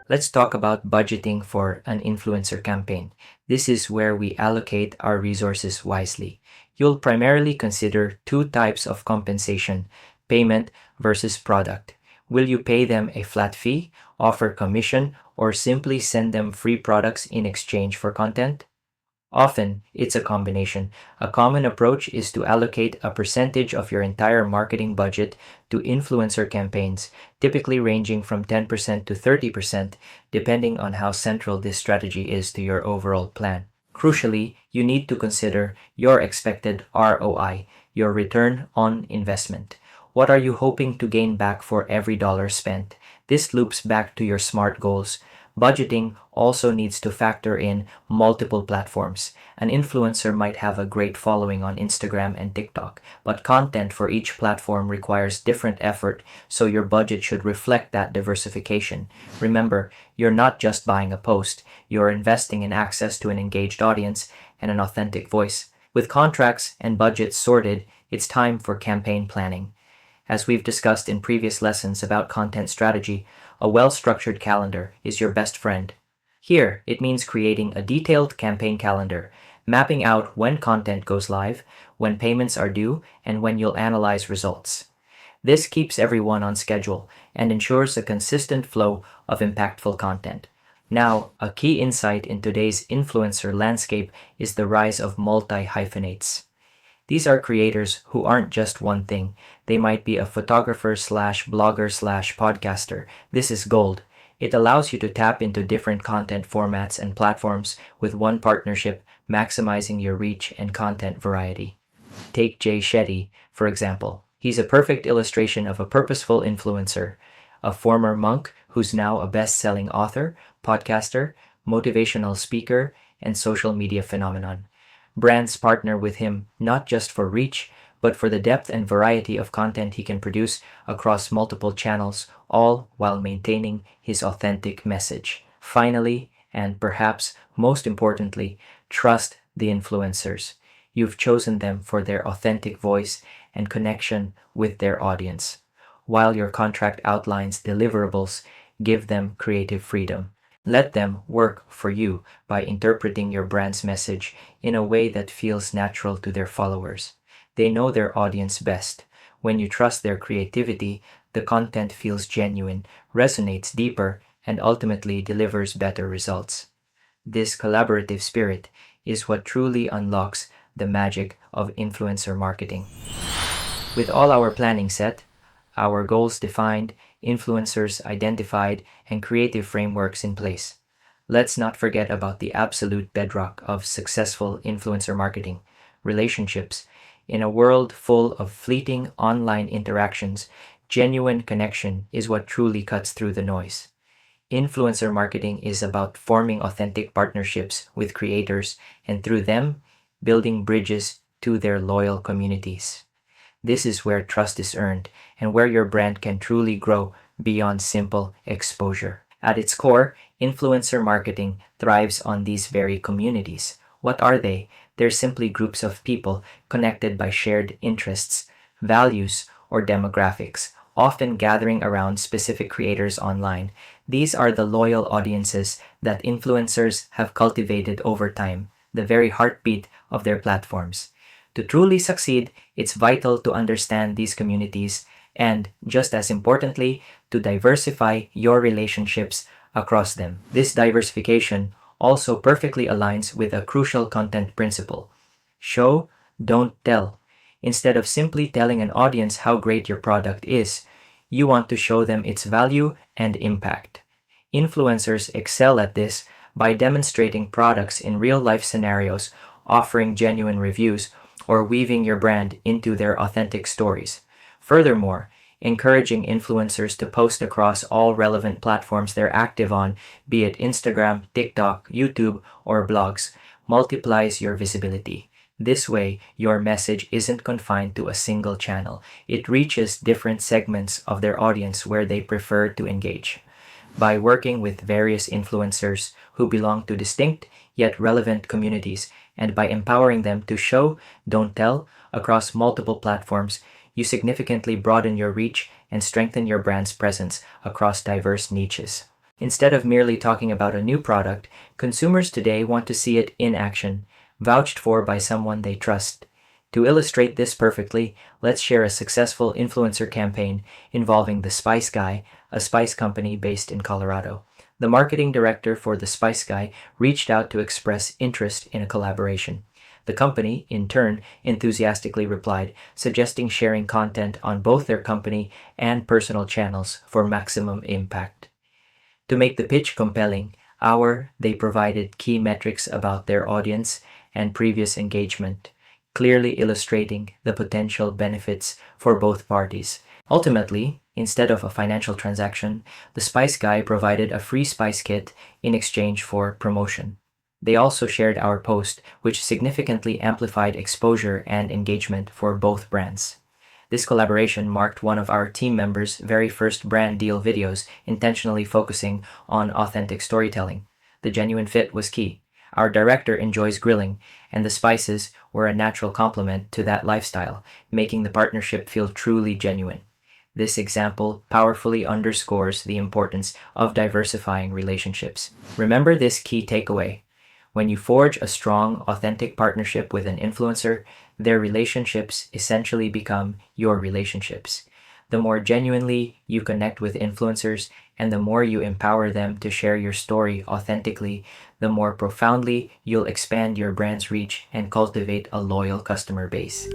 Let's talk about budgeting for an influencer campaign. This is where we allocate our resources wisely. You'll primarily consider two types of compensation: payment versus product. Will you pay them a flat fee, offer commission, or simply send them free products in exchange for content? Often, it's a combination. A common approach is to allocate a percentage of your entire marketing budget to influencer campaigns, typically ranging from 10% to 30%, depending on how central this strategy is to your overall plan. Crucially, you need to consider your expected ROI, your return on investment. What are you hoping to gain back for every dollar spent? This loops back to your SMART goals. Budgeting also needs to factor in multiple platforms. An influencer might have a great following on Instagram and TikTok, but content for each platform requires different effort, so your budget should reflect that diversification. Remember, you're not just buying a post, you're investing in access to an engaged audience and an authentic voice. With contracts and budgets sorted, it's time for campaign planning. As we've discussed in previous lessons about content strategy, a well-structured calendar is your best friend. Here, it means creating a detailed campaign calendar, mapping out when content goes live, when payments are due, and when you'll analyze results. This keeps everyone on schedule and ensures a consistent flow of impactful content. Now, a key insight in today's influencer landscape is the rise of multi-hyphenates. These are creators who aren't just one thing. They might be a photographer slash blogger slash podcaster. This is gold. It allows you to tap into different content formats and platforms with one partnership, maximizing your reach and content variety. Take Jay Shetty, for example. He's a perfect illustration of a purposeful influencer, a former monk who's now a best-selling author, podcaster, motivational speaker, and social media phenomenon. Brands partner with him not just for reach, but for the depth and variety of content he can produce across multiple channels, all while maintaining his authentic message. Finally, and perhaps most importantly, trust the influencers. You've chosen them for their authentic voice and connection with their audience. While your contract outlines deliverables, give them creative freedom. Let them work for you by interpreting your brand's message in a way that feels natural to their followers. They know their audience best. When you trust their creativity, the content feels genuine, resonates deeper, and ultimately delivers better results. This collaborative spirit is what truly unlocks the magic of influencer marketing. With all our planning set, our goals defined, influencers identified, and creative frameworks in place, let's not forget about the absolute bedrock of successful influencer marketing: relationships. In a world full of fleeting online interactions, genuine connection is what truly cuts through the noise. Influencer marketing is about forming authentic partnerships with creators and through them, building bridges to their loyal communities. This is where trust is earned and where your brand can truly grow beyond simple exposure. At its core, influencer marketing thrives on these very communities. What are they? They're simply groups of people connected by shared interests, values, or demographics, often gathering around specific creators online. These are the loyal audiences that influencers have cultivated over time, the very heartbeat of their platforms. To truly succeed, it's vital to understand these communities and, just as importantly, to diversify your relationships across them. This diversification also perfectly aligns with a crucial content principle: show, don't tell. Instead of simply telling an audience how great your product is, you want to show them its value and impact. Influencers excel at this by demonstrating products in real-life scenarios, offering genuine reviews, or weaving your brand into their authentic stories. Furthermore, encouraging influencers to post across all relevant platforms they're active on, be it Instagram, TikTok, YouTube, or blogs, multiplies your visibility. This way, your message isn't confined to a single channel. It reaches different segments of their audience where they prefer to engage. By working with various influencers who belong to distinct yet relevant communities, and by empowering them to show, don't tell, across multiple platforms, you significantly broaden your reach and strengthen your brand's presence across diverse niches. Instead of merely talking about a new product, consumers today want to see it in action, vouched for by someone they trust. To illustrate this perfectly, let's share a successful influencer campaign involving the Spice Guy, a spice company based in Colorado. The marketing director for the Spice Guy reached out to express interest in a collaboration. The company, in turn, enthusiastically replied, suggesting sharing content on both their company and personal channels for maximum impact. To make the pitch compelling, they provided key metrics about their audience and previous engagement, clearly illustrating the potential benefits for both parties. Ultimately, instead of a financial transaction, the Spice Guy provided a free spice kit in exchange for promotion. They also shared our post, which significantly amplified exposure and engagement for both brands. This collaboration marked one of our team members' very first brand deal videos, intentionally focusing on authentic storytelling. The genuine fit was key. Our director enjoys grilling, and the spices were a natural complement to that lifestyle, making the partnership feel truly genuine. This example powerfully underscores the importance of diversifying relationships. Remember this key takeaway. When you forge a strong, authentic partnership with an influencer, their relationships essentially become your relationships. The more genuinely you connect with influencers and the more you empower them to share your story authentically, the more profoundly you'll expand your brand's reach and cultivate a loyal customer base.